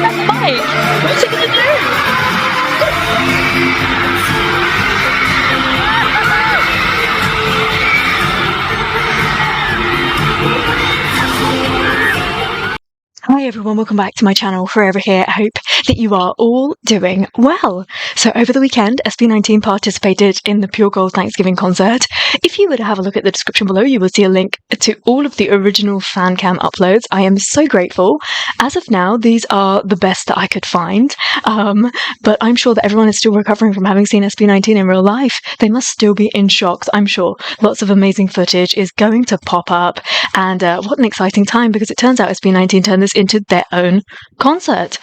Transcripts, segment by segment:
doesn't have a mic. What's it gonna do? Hi everyone, welcome back to my channel, Forever Here. I hope that you are all doing well. So over the weekend, SB19 participated in the Pure Gold Thanksgiving concert. If you were to have a look at the description below, you will see a link to all of the original fan cam uploads. I am so grateful. As of now, these are the best that I could find, but I'm sure that everyone is still recovering from having seen SB19 in real life. They must still be in shock, I'm sure. Lots of amazing footage is going to pop up, and what an exciting time, because it turns out SB19 turned this into their own concert.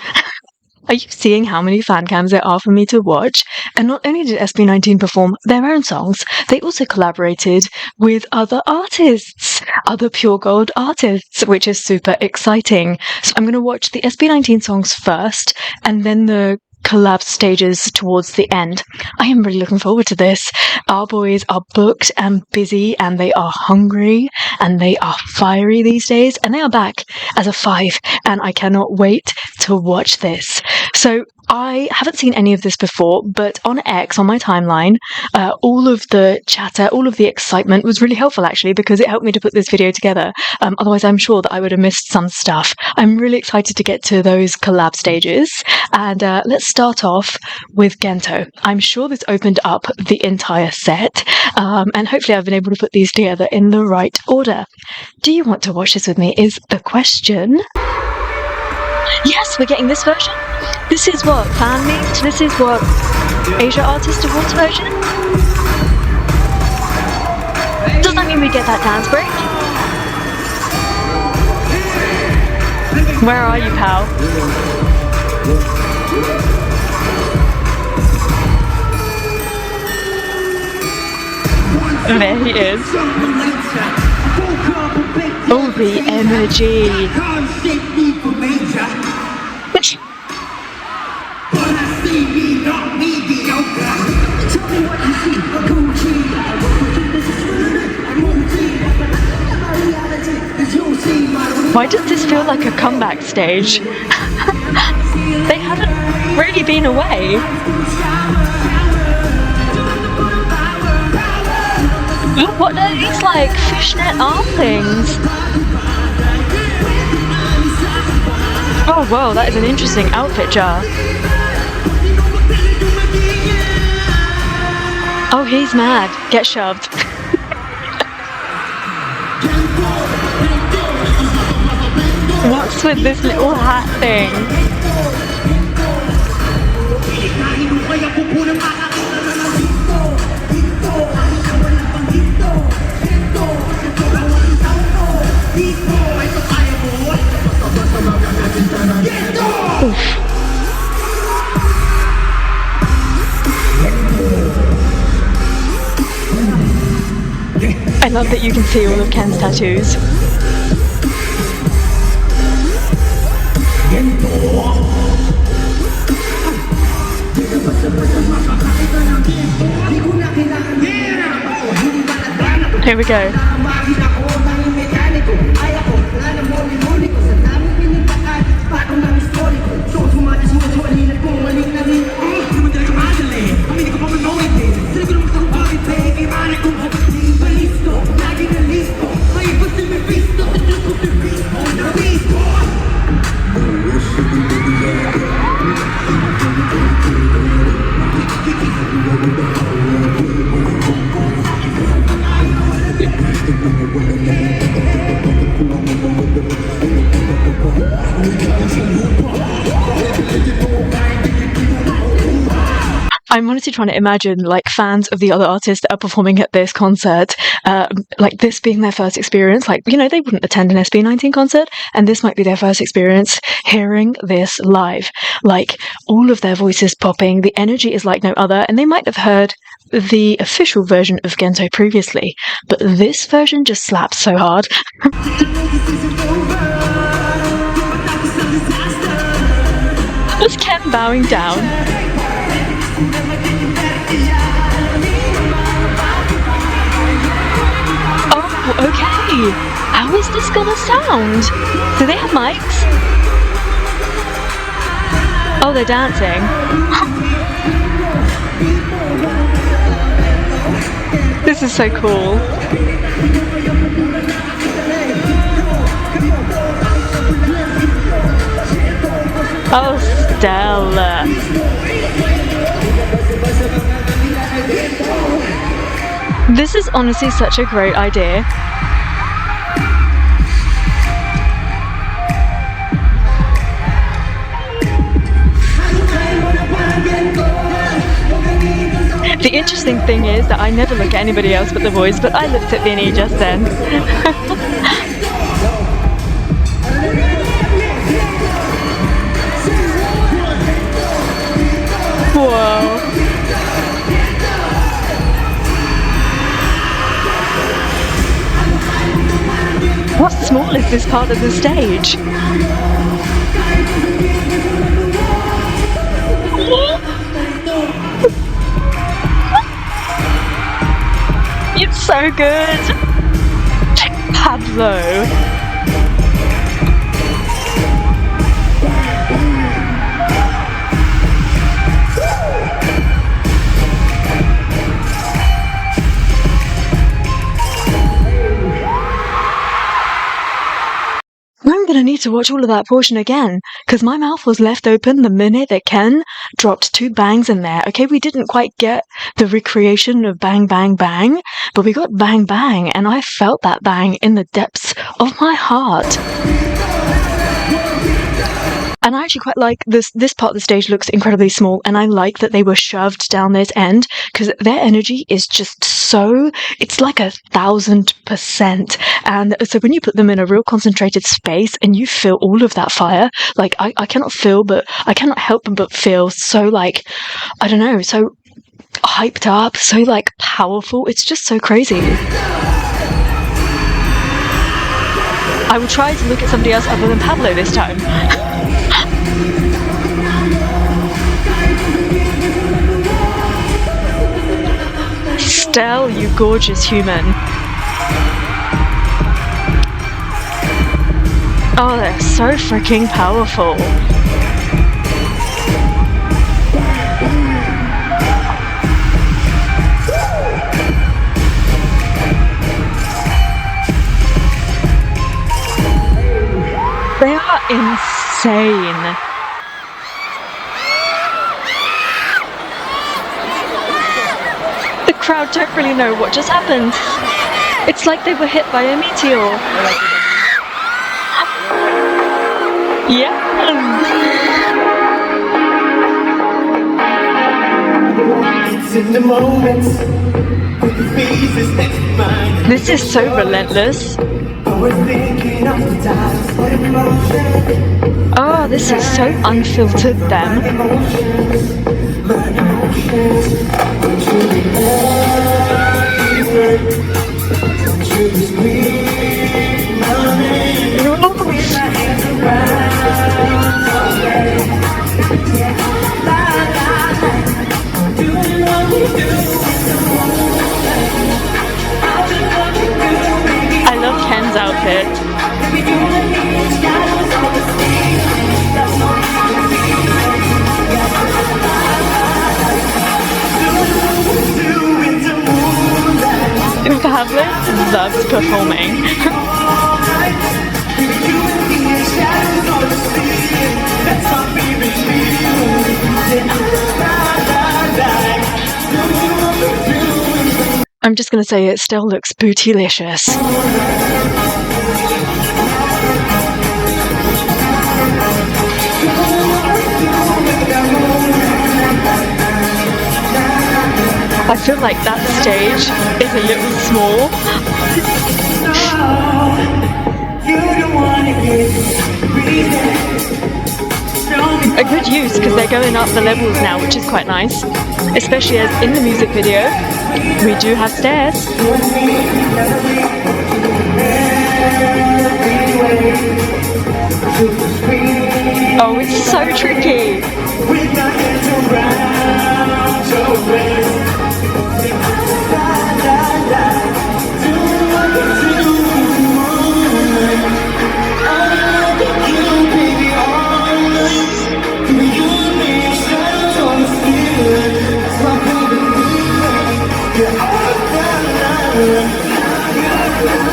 Are you seeing how many fan cams there are for me to watch? And not only did SB19 perform their own songs, they also collaborated with other artists, other Pure Gold artists, which is super exciting. So I'm going to watch the SB19 songs first, and then the collab stages towards the end. I am really looking forward to this. Our boys are booked and busy, and they are hungry, and they are fiery these days, and they are back as a 5, and I cannot wait to watch this. So I haven't seen any of this before, but on X, on my timeline, all of the chatter, all of the excitement was really helpful actually, because it helped me to put this video together. Otherwise, I'm sure that I would have missed some stuff. I'm really excited to get to those collab stages, and let's start off with Gento. I'm sure this opened up the entire set, and hopefully I've been able to put these together in the right order. Do you want to watch this with me is the question. Yes, we're getting this version. This is what fan meet. This is what Asia Artist Awards version. Does that mean we get that dance break? Where are you, pal? There he is. Oh, the energy. Why does this feel like a comeback stage? They haven't really been away. What are these, like, fishnet arm things? Oh, whoa, that is an interesting outfit jar. Oh, he's mad. Get shoved. What's with this little hat thing? Oof. I love that you can see all of Ken's tattoos. Here we go. I'm honestly trying to imagine, like, fans of the other artists that are performing at this concert, like this being their first experience. Like, you know, they wouldn't attend an SB19 concert, and this might be their first experience hearing this live. Like, all of their voices popping, the energy is like no other, and they might have heard the official version of Gento previously, but this version just slaps so hard. There's Ken bowing down. Oh, okay. How is this gonna sound? Do they have mics? Oh, they're dancing. This is so cool. Oh, Stell. This is honestly such a great idea. The interesting thing is that I never look at anybody else but the boys, but I looked at Bini just then. Whoa. What small is this part of the stage? It's so good! Pablo. I'm gonna need to watch all of that portion again, because my mouth was left open the minute that Ken dropped 2 bangs in there. Okay, we didn't quite get the recreation of bang, bang, bang, but we got bang, bang, and I felt that bang in the depths of my heart. And I actually quite like this part of the stage looks incredibly small, and I like that they were shoved down this end, because their energy is just so, it's like 1,000%. And so when you put them in a real concentrated space and you feel all of that fire, like I cannot help but feel so, like, I don't know, so hyped up, so like powerful. It's just so crazy. I will try to look at somebody else other than Pablo this time. Stell, you gorgeous human. Oh, they're so freaking powerful. They are insane. The crowd don't really know what just happened. It's like they were hit by a meteor. Yeah. This is so relentless. Oh, this is so unfiltered them. I love Ken's outfit. Pablo loves performing. I'm just going to say it still looks bootylicious. I feel like that stage is a little small. A good use because they're going up the levels now, which is quite nice. Especially as in the music video, we do have stairs. Oh, it's so tricky.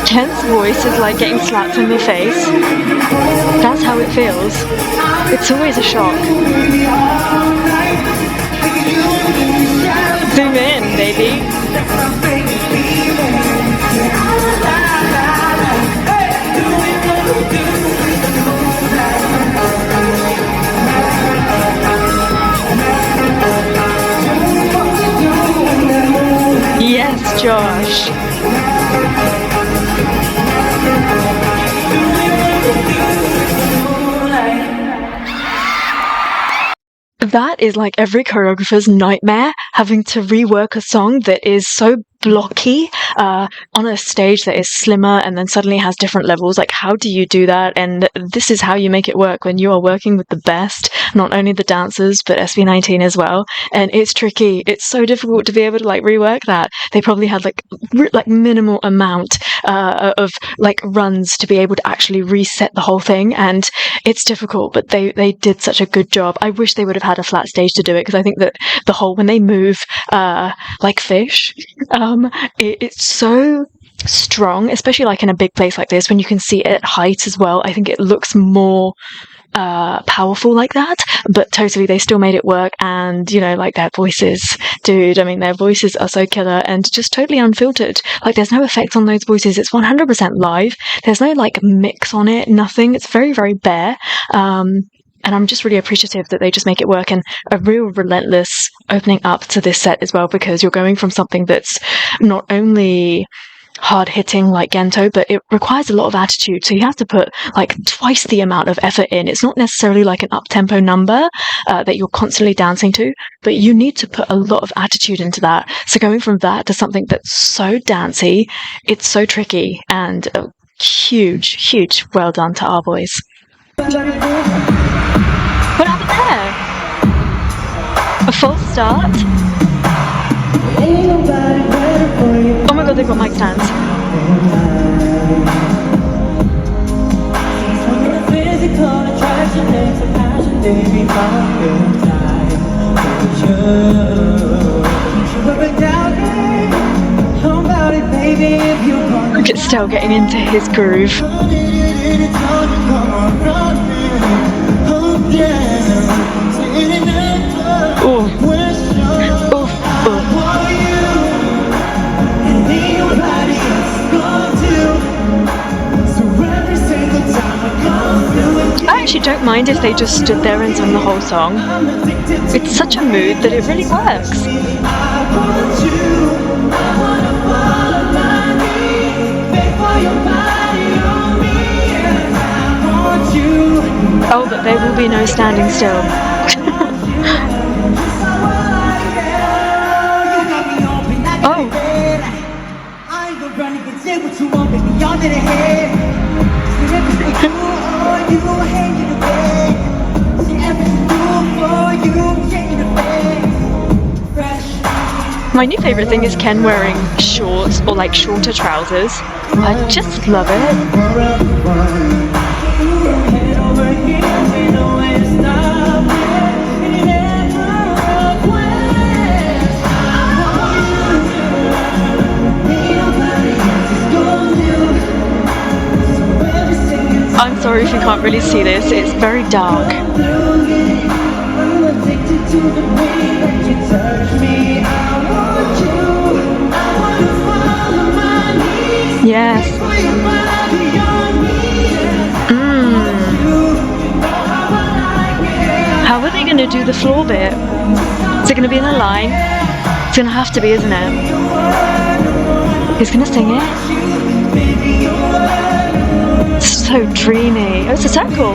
Ken's voice is like getting slapped in the face. That's how it feels. It's always a shock. Zoom in, baby. Yes, Josh. That is like every choreographer's nightmare, having to rework a song that is so blocky on a stage that is slimmer and then suddenly has different levels. Like, how do you do that? And this is how you make it work when you are working with the best, not only the dancers but SB19 as well. And it's tricky. It's so difficult to be able to like rework that. They probably had like minimal amount of like runs to be able to actually reset the whole thing, and it's difficult, but they did such a good job. I wish they would have had a flat stage to do it, because I think that the whole, when they move like fish, it's so strong, especially like in a big place like this when you can see it at height as well. I think it looks more powerful like that, but totally they still made it work. And you know, like their voices, dude, I mean, their voices are so killer and just totally unfiltered. Like, there's no effects on those voices. It's 100% live. There's no like mix on it, nothing. It's very, very bare. And I'm just really appreciative that they just make it work, and a real relentless opening up to this set as well, because you're going from something that's not only hard hitting like Gento, but it requires a lot of attitude. So you have to put like twice the amount of effort in. It's not necessarily like an up-tempo number that you're constantly dancing to, but you need to put a lot of attitude into that. So going from that to something that's so dancey, it's so tricky, and huge well done to our boys. What happened there? A false start? Oh my god, they've got mic stands. Look at Stell getting into his groove. Ooh. I actually don't mind if they just stood there and sang the whole song. It's such a mood that it really works. Oh, but there will be no standing still. Oh. My new favourite thing is Ken wearing shorts or like shorter trousers. I just love it. I'm sorry if you can't really see this, it's very dark. Yes. How are they going to do the floor bit? Is it going to be in a line? It's going to have to be, isn't it? He's going to sing it? It's so dreamy. Oh, it's a circle.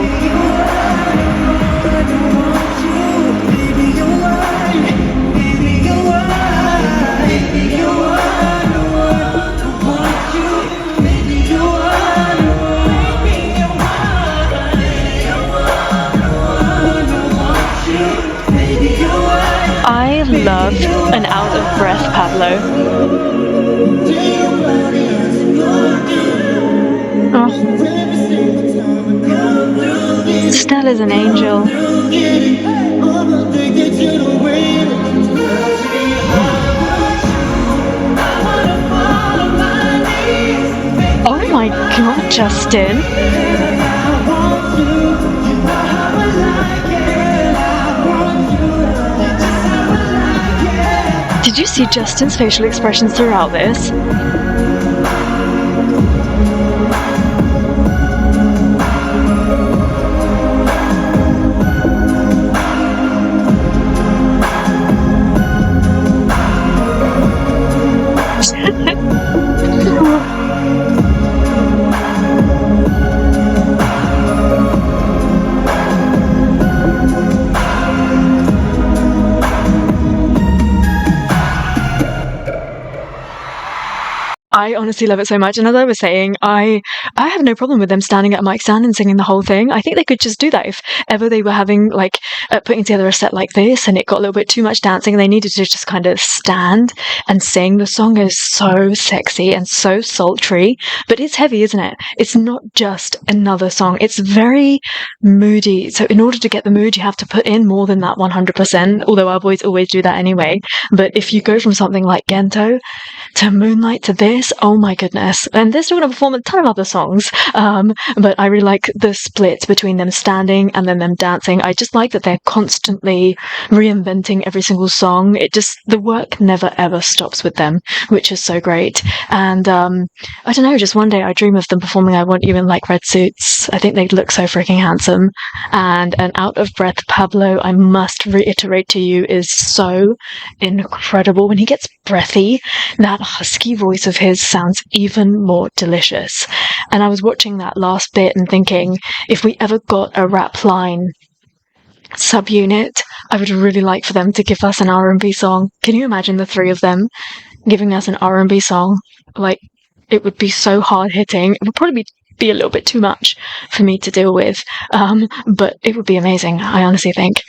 I love an out-of-breath Pablo. Oh. Stell is an angel. Oh Justin. Did you see Justin's facial expressions throughout this? I honestly love it so much, and as I was saying, I have no problem with them standing at a mic stand and singing the whole thing. I think they could just do that if ever they were having putting together a set like this and it got a little bit too much dancing and they needed to just kind of stand and sing. The song is so sexy and so sultry, but it's heavy, isn't it? It's not just another song. It's very moody. So in order to get the mood, you have to put in more than that 100%, although our boys always do that anyway. But if you go from something like Gento to Moonlight to this, oh my goodness. And they're still going to perform a ton of other songs, but I really like the split between them standing and then them dancing. I just like that they're constantly reinventing every single song. The work never ever stops with them, which is so great. And I don't know, just one day I dream of them performing I Want You in like red suits. I think they look so freaking handsome. And an Out of Breath Pablo, I must reiterate to you, is so incredible. When he gets breathy, that husky voice of his sounds even more delicious. And I was watching that last bit and thinking, if we ever got a rap line subunit, I would really like for them to give us an R&B song. Can you imagine the three of them giving us an R&B song? Like, it would be so hard hitting. It would probably be a little bit too much for me to deal with, but it would be amazing, I honestly think.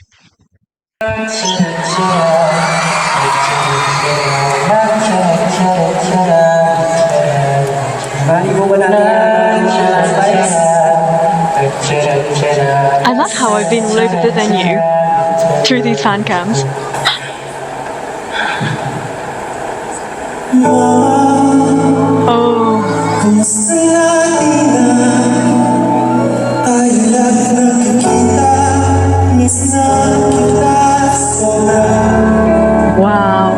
I love how I've been all over the venue through these fan cams. Oh. Wow.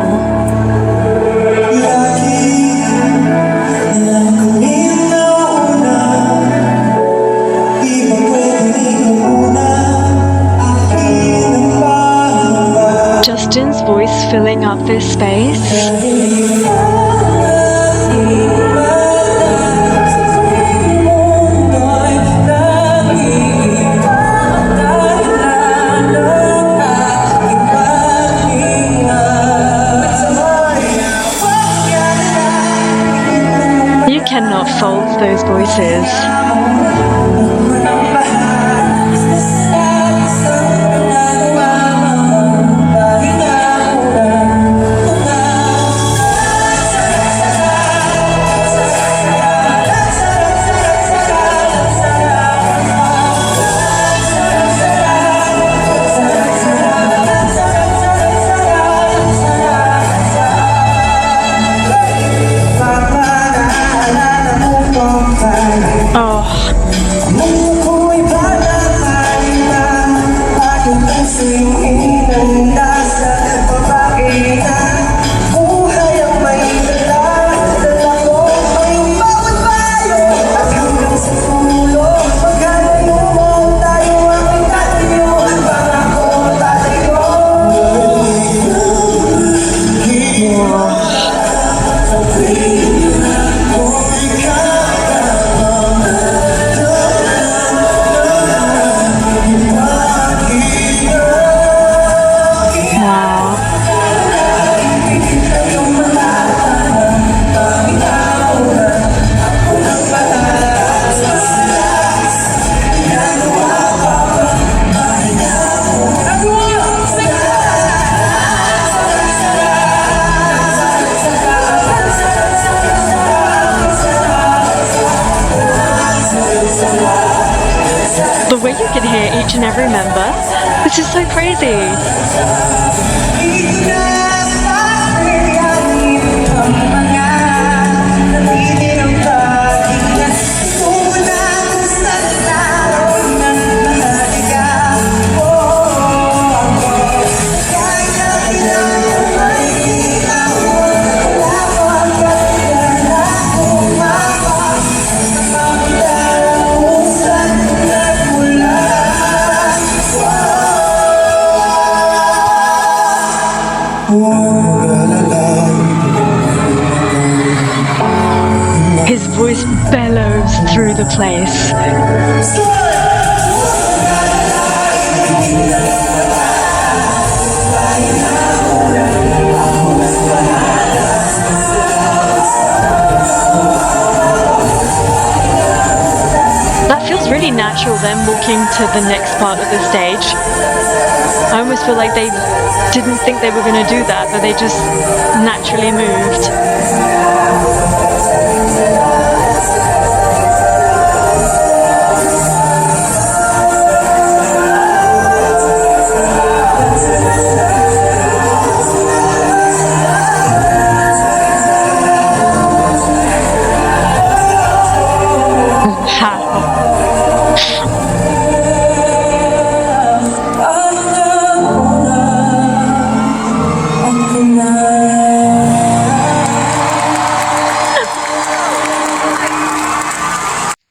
Justin's voice filling up this space. You cannot fault those voices. The way you can hear each and every member, this is so crazy. His voice bellows through the place. That feels really natural, them walking to the next part of the stage. I almost feel like they didn't think they were going to do that, but they just naturally moved.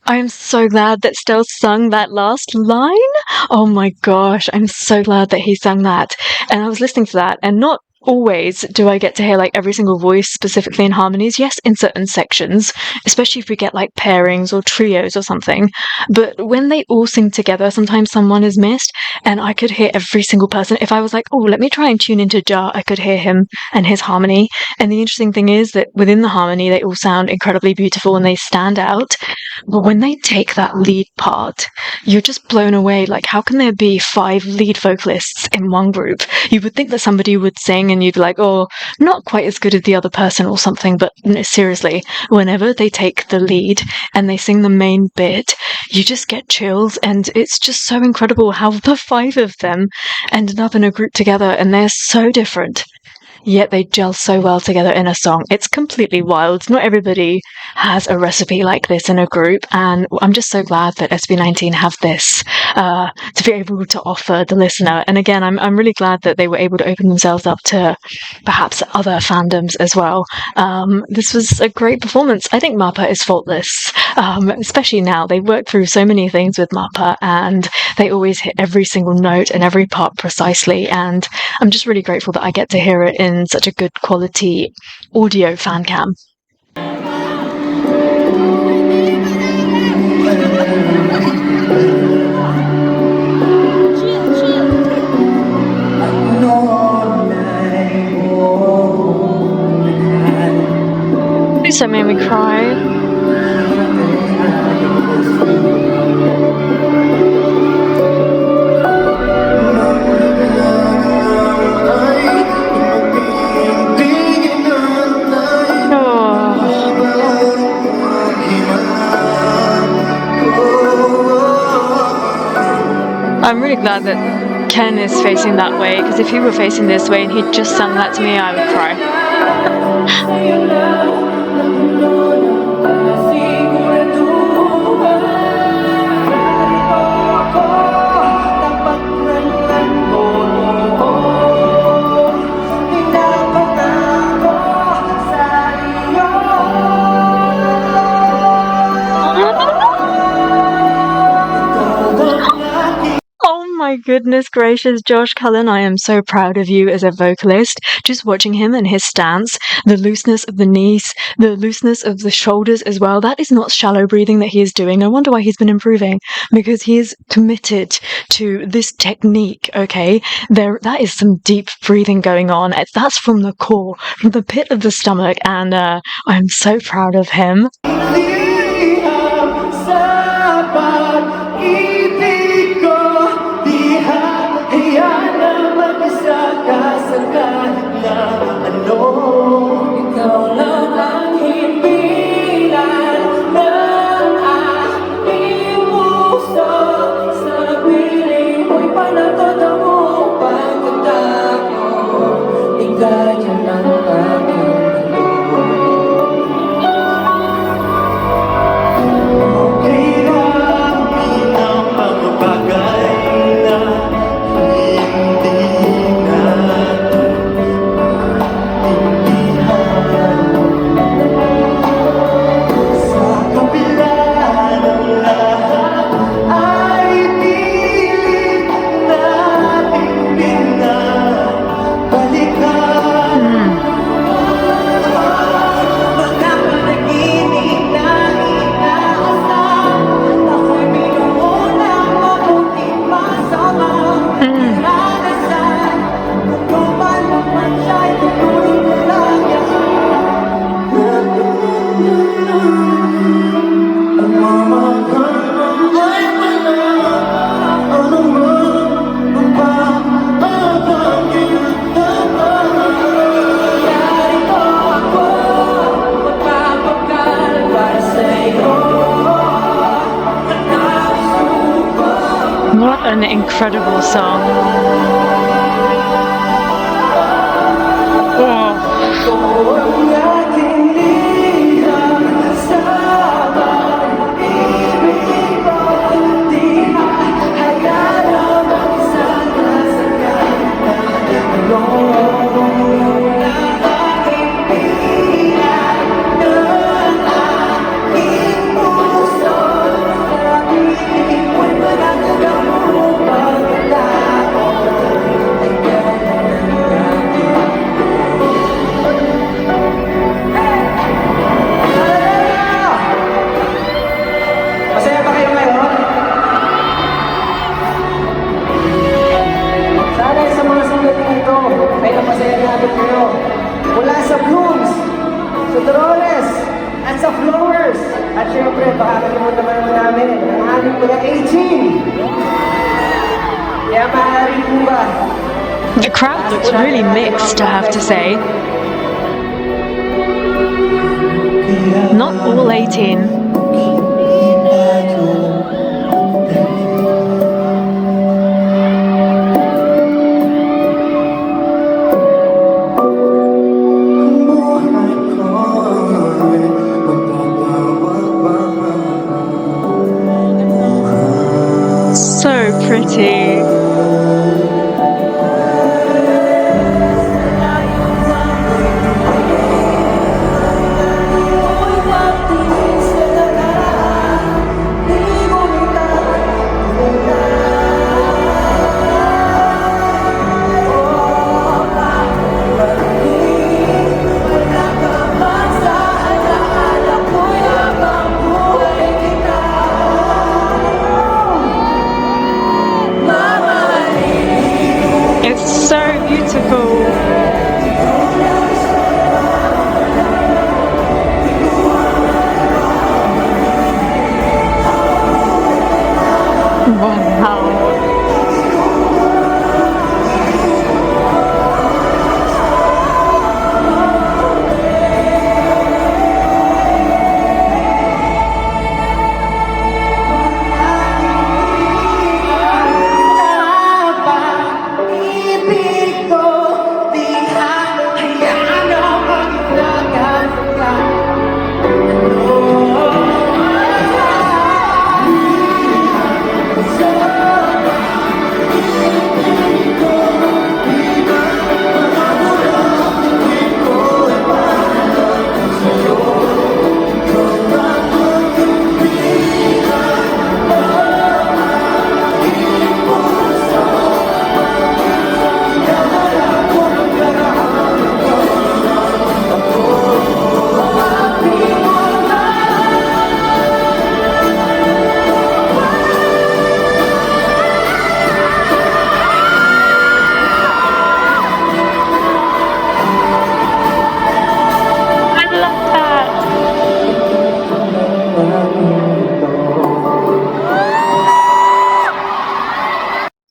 I'm so glad that Stell sung that last line. Oh my gosh, I'm so glad that he sang that. And I was listening to that, and not always do I get to hear like every single voice specifically in harmonies. Yes, in certain sections, especially if we get like pairings or trios or something. But when they all sing together, sometimes someone is missed, and I could hear every single person. If I was like, oh, let me try and tune into Ja, I could hear him and his harmony. And the interesting thing is that within the harmony, they all sound incredibly beautiful and they stand out. But when they take that lead part, you're just blown away. Like, how can there be 5 lead vocalists in one group? You would think that somebody would sing and you'd be like, oh, not quite as good as the other person or something. But no, seriously, whenever they take the lead and they sing the main bit, you just get chills. And it's just so incredible how the 5 of them ended up in a group together, and they're so different. Yet they gel so well together in a song. It's completely wild. Not everybody has a recipe like this in a group, and I'm just so glad that SB19 have this to be able to offer the listener. And again, I'm really glad that they were able to open themselves up to perhaps other fandoms as well. This was a great performance. I think Mappa is faultless, especially now. They work through so many things with Mappa, and they always hit every single note and every part precisely. And I'm just really grateful that I get to hear it in such a good quality audio fan cam. Please don't make me cry. I'm really glad that Ken is facing that way, because if he were facing this way and he'd just sung that to me, I would cry. My goodness gracious, Josh Cullen, I am so proud of you as a vocalist. Just watching him and his stance, the looseness of the knees, the looseness of the shoulders as well. That is not shallow breathing that he is doing. No wonder why he's been improving, because he is committed to this technique, okay? That is some deep breathing going on. That's from the core, from the pit of the stomach, and I'm so proud of him. incredible song. Mula sa blooms, sa drones, at sa flowers. At syempre, baka nakalimutan naman namin ang aming mga 18. Kaya maaari po ba? The crowd looks really mixed, I have to say. Not all 18. So pretty. It's so beautiful. Wow.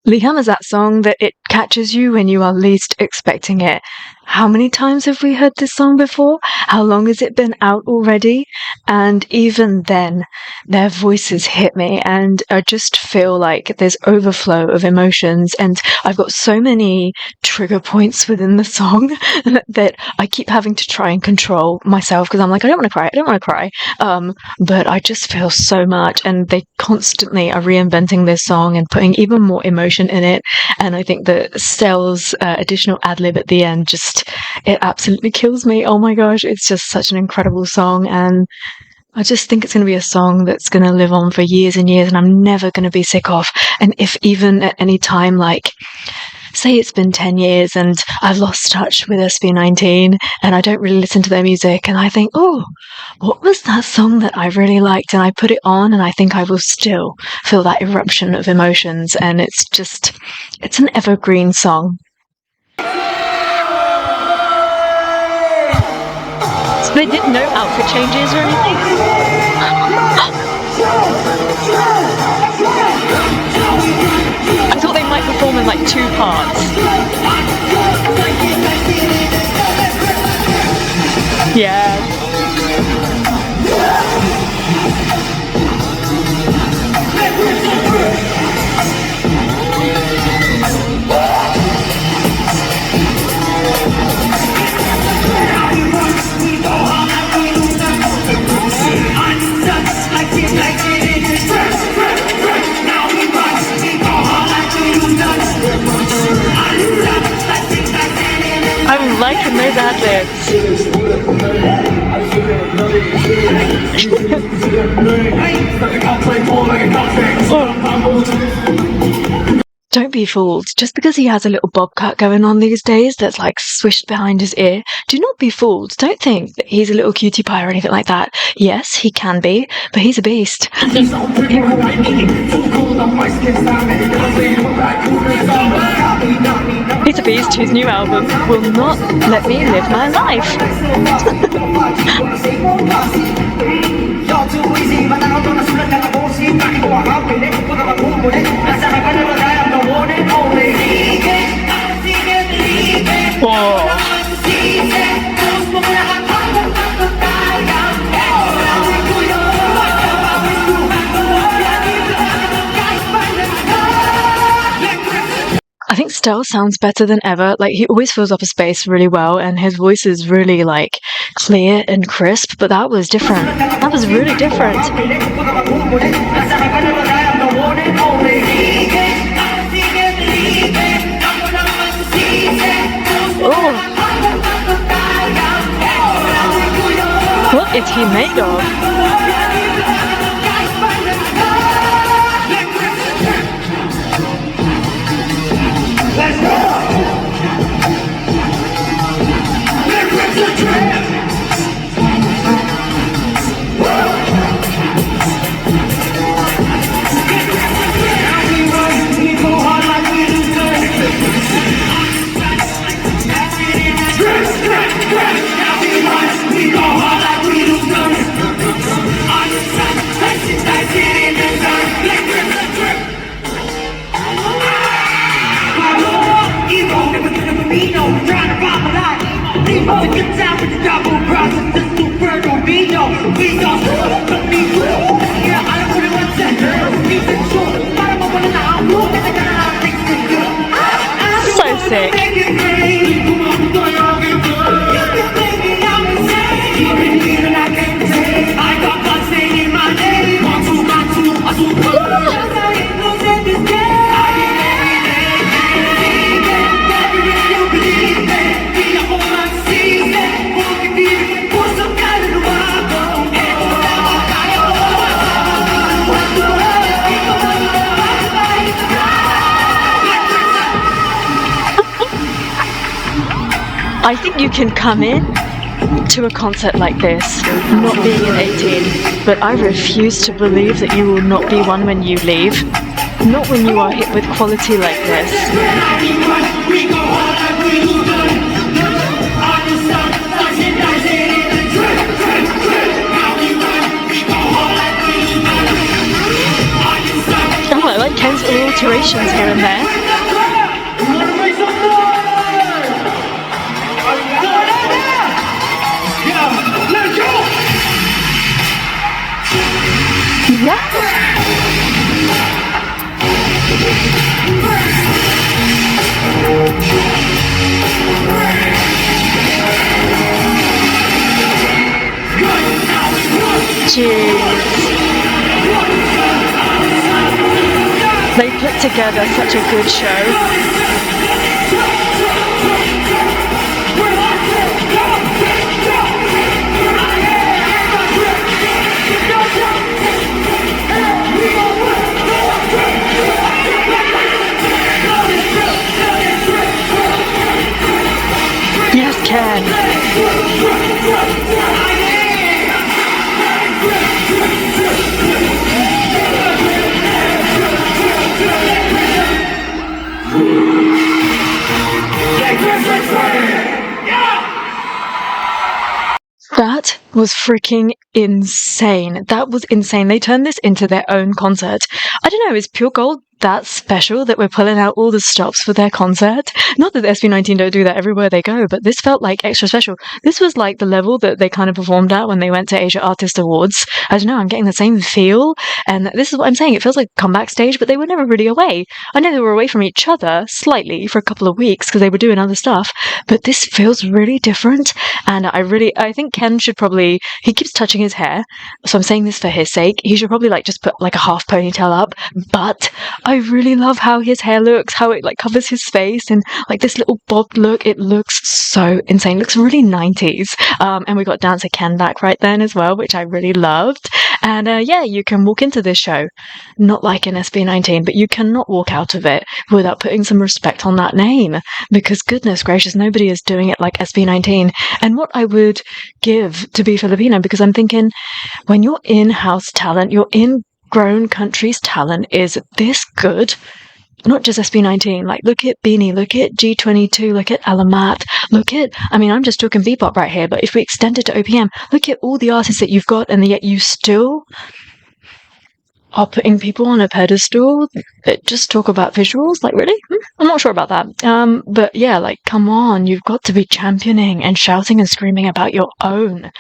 Liam is that song that it catches you when you are least expecting it. How many times have we heard this song before? How long has it been out already? And even then, their voices hit me, and I just feel like there's overflow of emotions, and I've got so many trigger points within the song that I keep having to try and control myself, because I'm like, I don't want to cry. But I just feel so much, and they constantly are reinventing this song and putting even more emotion in it. And I think that Stell's additional ad-lib at the end it absolutely kills me. Oh my gosh, it's just such an incredible song, and I just think it's going to be a song that's going to live on for years and years, and I'm never going to be sick of. And if even at any time, like, say it's been 10 years and I've lost touch with SB19 and I don't really listen to their music, and I think, oh, what was that song that I really liked? And I put it on, and I think I will still feel that eruption of emotions. And it's an evergreen song. So they did no outfit changes or anything? I thought they might perform in like 2 parts. Yeah. liking those ad-libs. Don't be fooled. Just because he has a little bob cut going on these days that's like swished behind his ear, do not be fooled. Don't think that he's a little cutie pie or anything like that. Yes, he can be, but he's a beast. He's a beast whose new album will not let me live my life. I think Stell sounds better than ever. Like, he always fills up a space really well, and his voice is really, like, clear and crisp, but that was different. That was really different. Oh. What is he made of? Let's go! So sick. I think you can come in to a concert like this, not being an 18, but I refuse to believe that you will not be one when you leave. Not when you are hit with quality like this. Oh, I like Ken's alterations here and there. Jeez. They put together such a good show. Yes, Ken. That was freaking insane. That was insane. They turned this into their own concert. I don't know, is Pure Gold that special that we're pulling out all the stops for their concert? Not that the SB19 don't do that everywhere they go, but this felt like extra special. This was like the level that they kind of performed at when they went to Asia Artist Awards. I don't know, I'm getting the same feel, and this is what I'm saying. It feels like a comeback stage, but they were never really away. I know they were away from each other slightly for a couple of weeks because they were doing other stuff, but this feels really different, and I think Ken should he keeps touching his hair, so I'm saying this for his sake. He should probably like just put like a half ponytail up, but I really love how his hair looks, how it like covers his face, and like this little bobbed look. It looks so insane. It looks really 90s. And we got Dancer Ken back right then as well, which I really loved. And yeah, you can walk into this show not like an SB19, but you cannot walk out of it without putting some respect on that name, because goodness gracious, nobody is doing it like SB19. And what I would give to be Filipino, because I'm thinking when your in-house talent, your in-grown country's talent is this good, not just SB19, like look at Bini, look at G22, look at Alamat, I'm just talking bebop right here, but if we extend it to OPM, look at all the artists that you've got, and yet you still are putting people on a pedestal that just talk about visuals. Like, really? I'm not sure about that. But yeah, like, come on, you've got to be championing and shouting and screaming about your own.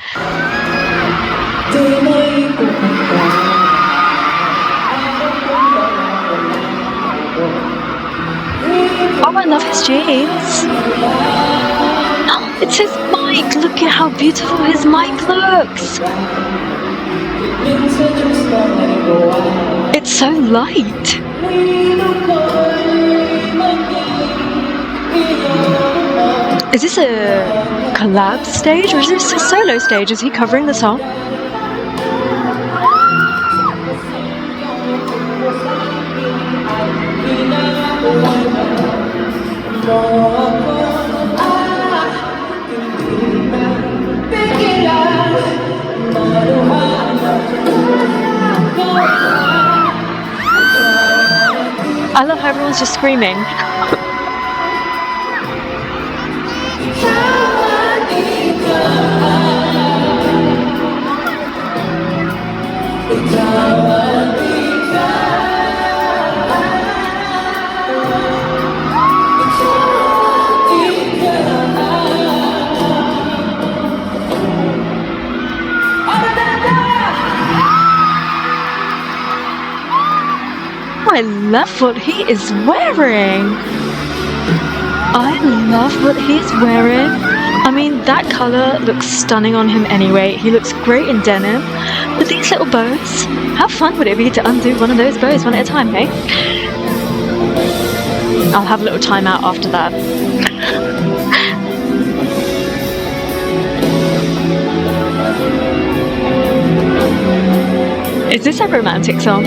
Oh, I love his jeans. Oh, it's his mic. Look at how beautiful his mic looks. It's so light. Is this a collab stage or is this a solo stage? Is he covering the song? I love how everyone's just screaming. I love what he is wearing. I love what he's wearing. I mean, that colour looks stunning on him anyway. He looks great in denim. But these little bows, how fun would it be to undo one of those bows one at a time, hey? I'll have a little timeout after that. Is this a romantic song?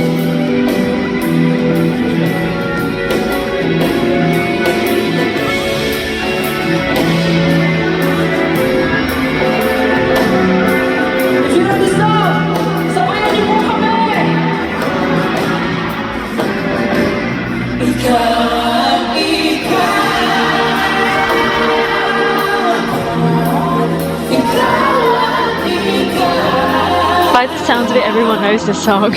By the sounds of it, everyone knows this song.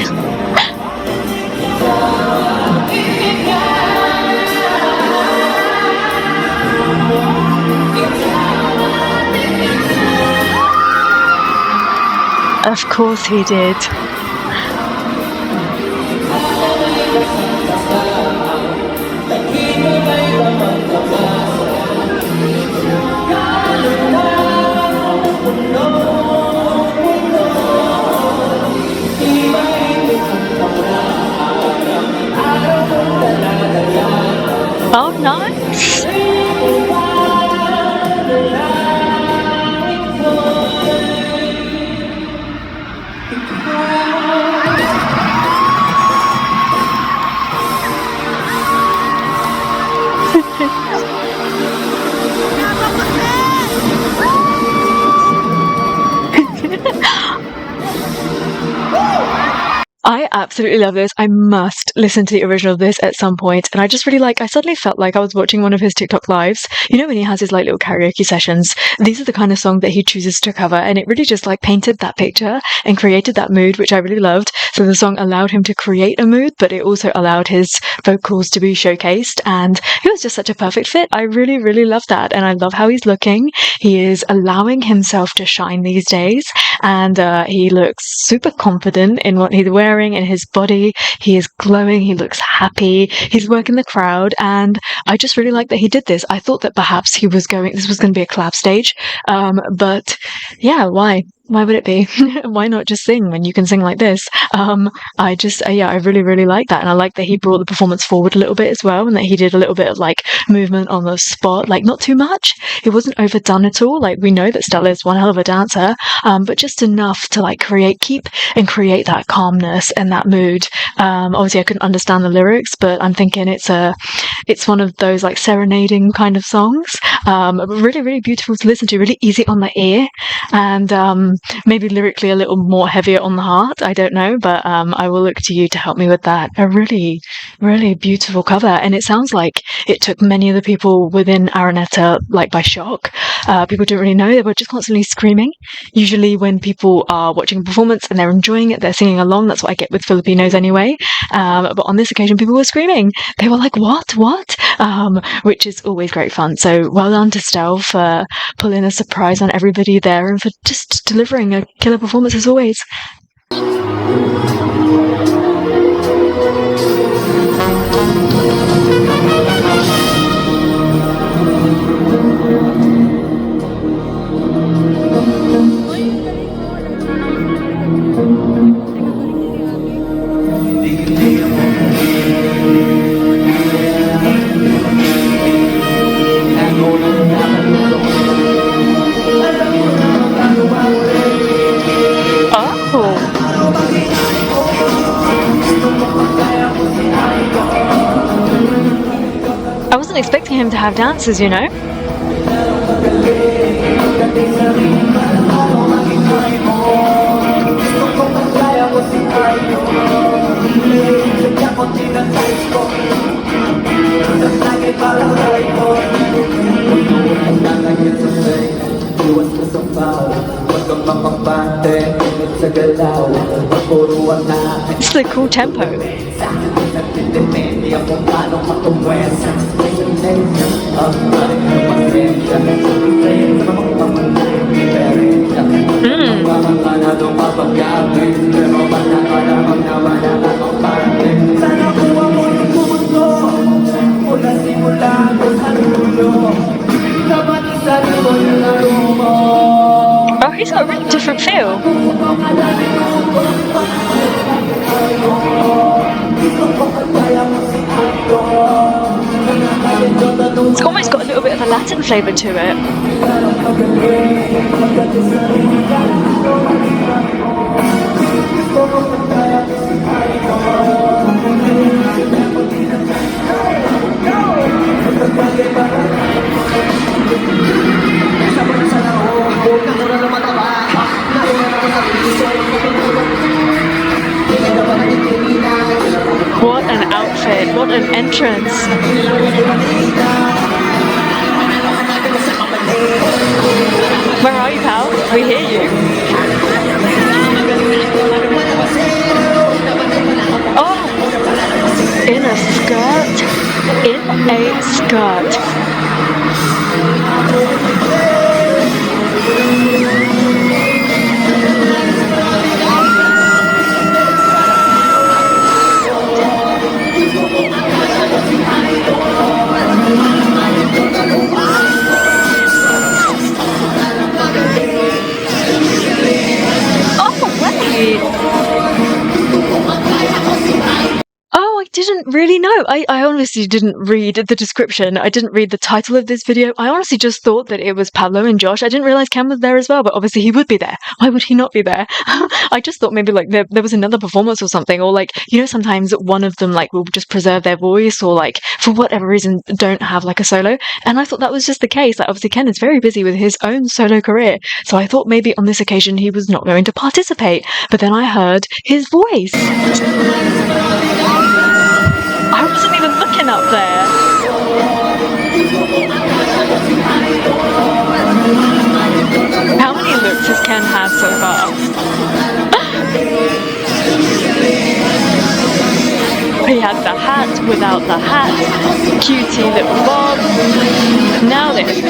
Of course he did. Oh, nice. I absolutely love this. I must listen to the original of this at some point. And I just really I suddenly felt like I was watching one of his TikTok lives. You know, when he has his like little karaoke sessions, these are the kind of song that he chooses to cover. And it really just like painted that picture and created that mood, which I really loved. So the song allowed him to create a mood, but it also allowed his vocals to be showcased. And it was just such a perfect fit. I really, really love that. And I love how he's looking. He is allowing himself to shine these days. And he looks super confident in what he's wearing, in his body. He is glowing. He looks happy. He's working the crowd. And I just really like that he did this. I thought that perhaps this was going to be a collab stage. But yeah, why? Why would it be? Why not just sing when you can sing like this? I really, really like that. And I like that he brought the performance forward a little bit as well, and that he did a little bit of like movement on the spot, like not too much. It wasn't overdone at all. Like we know that Stell is one hell of a dancer, but just enough to like create that calmness and that mood. Obviously I couldn't understand the lyrics, but I'm thinking it's one of those like serenading kind of songs. Really, really beautiful to listen to, really easy on the ear, and maybe lyrically a little more heavier on the heart. I don't know, but I will look to you to help me with that. A really, really beautiful cover, and it sounds like it took many of the people within Araneta like by shock. People didn't really know, they were just constantly screaming. Usually when people are watching a performance and they're enjoying it, they're singing along. That's what I get with Filipinos anyway. But on this occasion, people were screaming. They were like, what? Which is always great fun. So well done to Stell for pulling a surprise on everybody there and for just delivering a killer performance as always. I wasn't expecting him to have dances, you know. It's the cool tempo. Oh, he's got a really different feel. It's almost got a little bit of a Latin flavour to it. What an outfit, what an entrance. Where are you, pal? We hear you. Oh! In a skirt. In a skirt. Oh, I didn't really know. I honestly didn't read the description. I didn't read the title of this video. I honestly just thought that it was Pablo and Josh. I didn't realize Cam was there as well, but obviously he would be there. Why would he not be there? I just thought maybe like there was another performance or something, or like, you know, sometimes one of them like will just preserve their voice, or like for whatever reason don't have like a solo. And I thought that was just the case. Like obviously Ken is very busy with his own solo career, so I thought maybe on this occasion he was not going to participate. But then I heard his voice. I wasn't even looking up there. How many looks has Ken had so far? He had the hat without the hat, cutie little bob. Now this.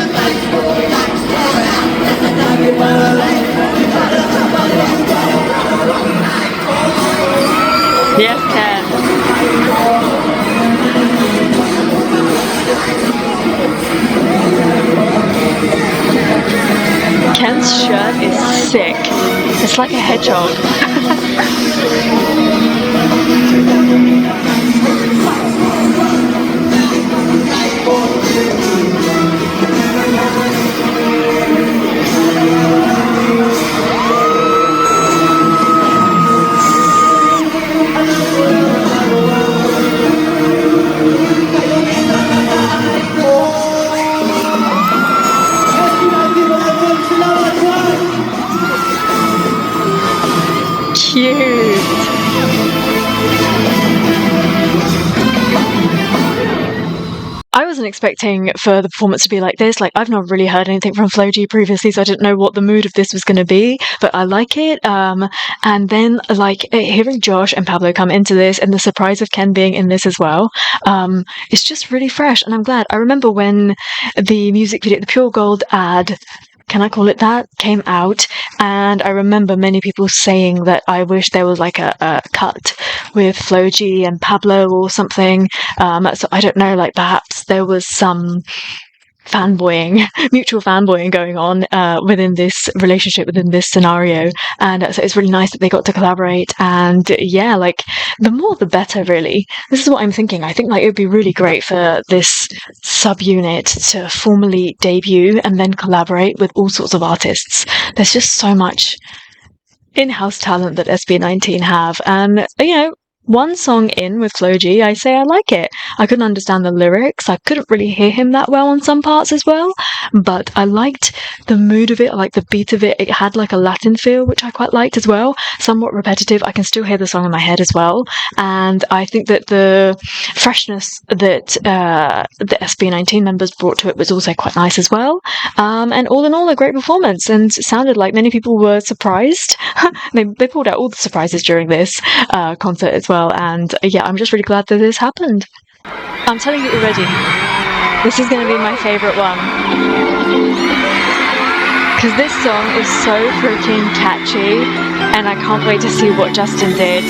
Yes, Ken. Ken's shirt is sick. It's like a hedgehog. Cute. I wasn't expecting for the performance to be like this. Like, I've not really heard anything from Flo G previously, so I didn't know what the mood of this was going to be, but I like it. And then, like, hearing Josh and Pablo come into this and the surprise of Ken being in this as well, it's just really fresh, and I'm glad. I remember when the music video, the Pure Gold ad, can I call it that, came out, and I remember many people saying that I wish there was like a cut with Flo G and Pablo or something. So I don't know, like perhaps there was some mutual fanboying going on within this relationship, within this scenario, and so it's really nice that they got to collaborate. And yeah, like the more the better, really. This is what I'm thinking. I think like it would be really great for this subunit to formally debut and then collaborate with all sorts of artists. There's just so much in-house talent that SB19 have, and you know, one song in with Flo G, I say I like it. I couldn't understand the lyrics. I couldn't really hear him that well on some parts as well, but I liked the mood of it. I liked the beat of it. It had like a Latin feel, which I quite liked as well. Somewhat repetitive. I can still hear the song in my head as well. And I think that the freshness that the SB19 members brought to it was also quite nice as well. And all in all, a great performance. And it sounded like many people were surprised. They pulled out all the surprises during this concert as well. And yeah, I'm just really glad that this happened. I'm telling you already, this is going to be my favourite one. Because this song is so freaking catchy, and I can't wait to see what Justin did.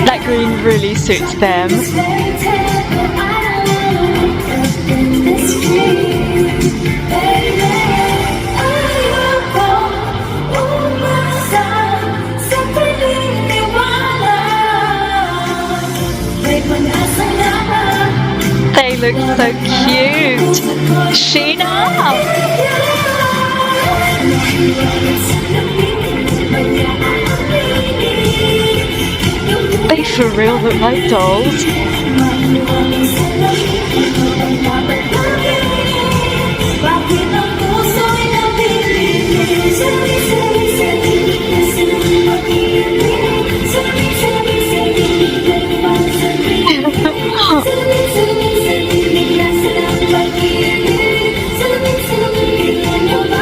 That green really suits them. They look so cute. Sheena! They for real look like dolls.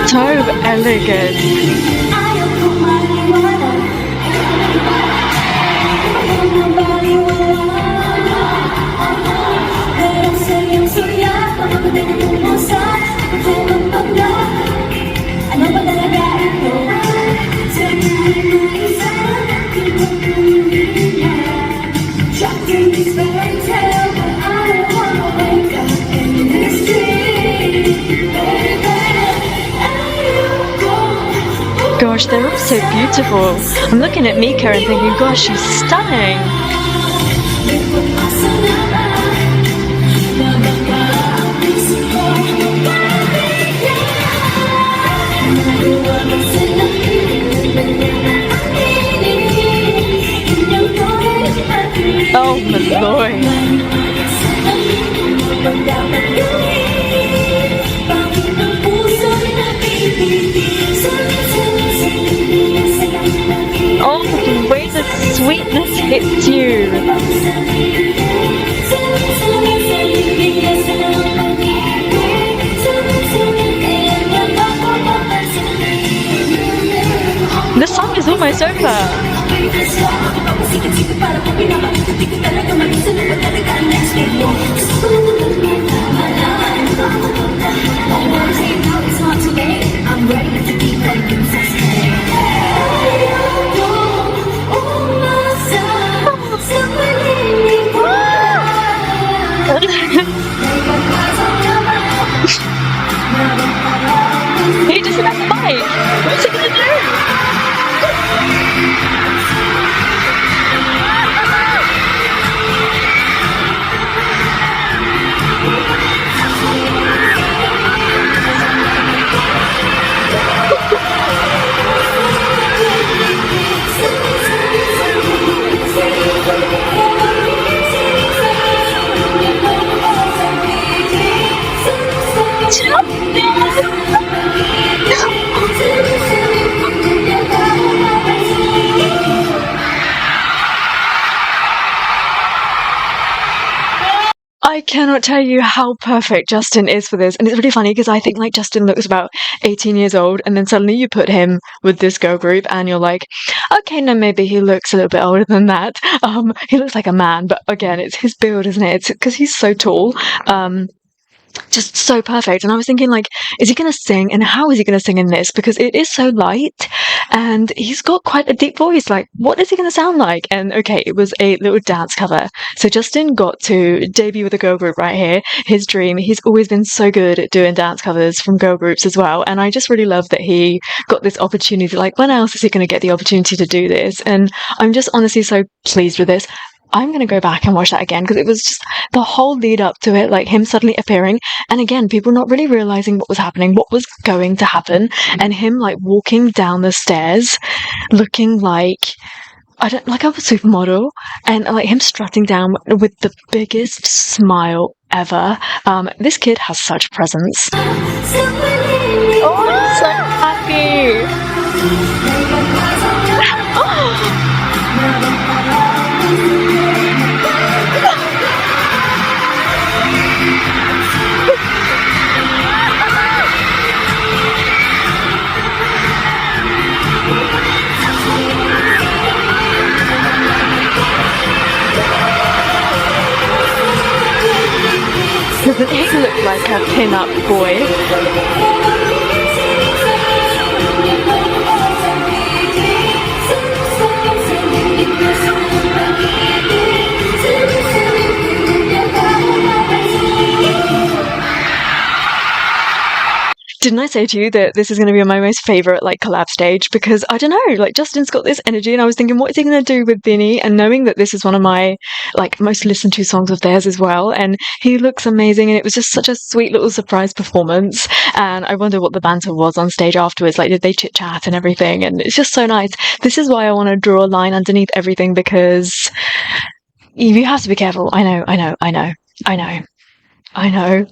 So elegant. Gosh, they're all so beautiful. I'm looking at Mika and thinking, gosh, she's stunning. Oh my lord. Oh, the way the sweetness hits you. The song is almost over. He doesn't have the mic. What's he gonna do? I cannot tell you how perfect Justin is for this. And it's really funny because I think like Justin looks about 18 years old, and then suddenly you put him with this girl group and you're like, okay, no, maybe he looks a little bit older than that. He looks like a man, but again, it's his build, isn't it? It's because he's so tall. Just so perfect. And I was thinking, like, is he going to sing, and how is he going to sing in this? Because it is so light and he's got quite a deep voice. Like, what is he going to sound like? And okay, it was a little dance cover. So Justin got to debut with a girl group right here. His dream. He's always been so good at doing dance covers from girl groups as well. And I just really love that he got this opportunity. Like, when else is he going to get the opportunity to do this? And I'm just honestly so pleased with this. I'm going to go back and watch that again because it was just the whole lead up to it, like him suddenly appearing, and again, people not really realizing what was happening, what was going to happen, and him like walking down the stairs looking like a supermodel, and like him strutting down with the biggest smile ever. This kid has such presence. Oh, I'm so happy. Doesn't he look like a pin-up boy? Didn't I say to you that this is going to be my most favourite like collab stage? Because I don't know, like Justin's got this energy, and I was thinking, what is he going to do with Bini? And knowing that this is one of my like most listened to songs of theirs as well, and he looks amazing, and it was just such a sweet little surprise performance. And I wonder what the banter was on stage afterwards. Like, did they chit chat and everything? And it's just so nice. This is why I want to draw a line underneath everything, because you have to be careful. I know.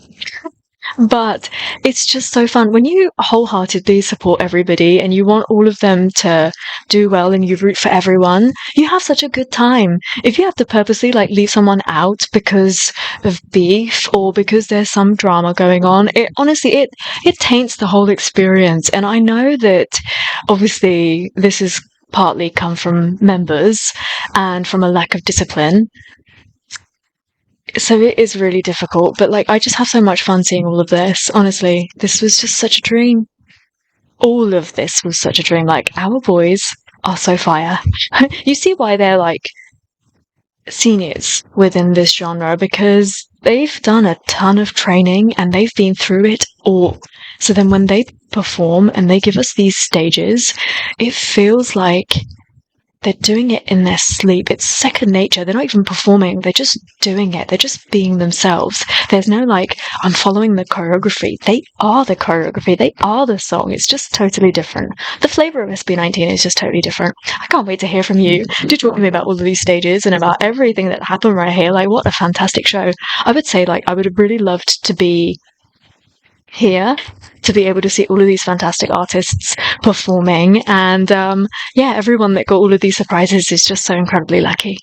But it's just so fun when you wholeheartedly support everybody and you want all of them to do well and you root for everyone. You have such a good time. If you have to purposely like leave someone out because of beef or because there's some drama going on, it honestly it taints the whole experience. And I know that obviously this is partly come from members and from a lack of discipline. So it is really difficult, but like I just have so much fun seeing all of this. Honestly, this was just such a dream. All of this was such a dream. Like, our boys are so fire. You see why they're like seniors within this genre, because they've done a ton of training and they've been through it all. So then when they perform and they give us these stages, it feels like they're doing it in their sleep. It's second nature. They're not even performing. They're just doing it. They're just being themselves. There's no like, I'm following the choreography. They are the choreography. They are the song. It's just totally different. The flavor of SB19 is just totally different. I can't wait to hear from you. Do talk to me about all of these stages and about everything that happened right here. Like, what a fantastic show. I would say, like, I would have really loved to be here to be able to see all of these fantastic artists performing, and everyone that got all of these surprises is just so incredibly lucky.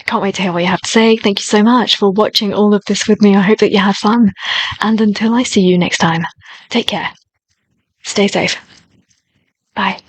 I can't wait to hear what you have to say. Thank you so much for watching all of this with me. I hope that you had fun, and until I see you next time, take care, stay safe, bye.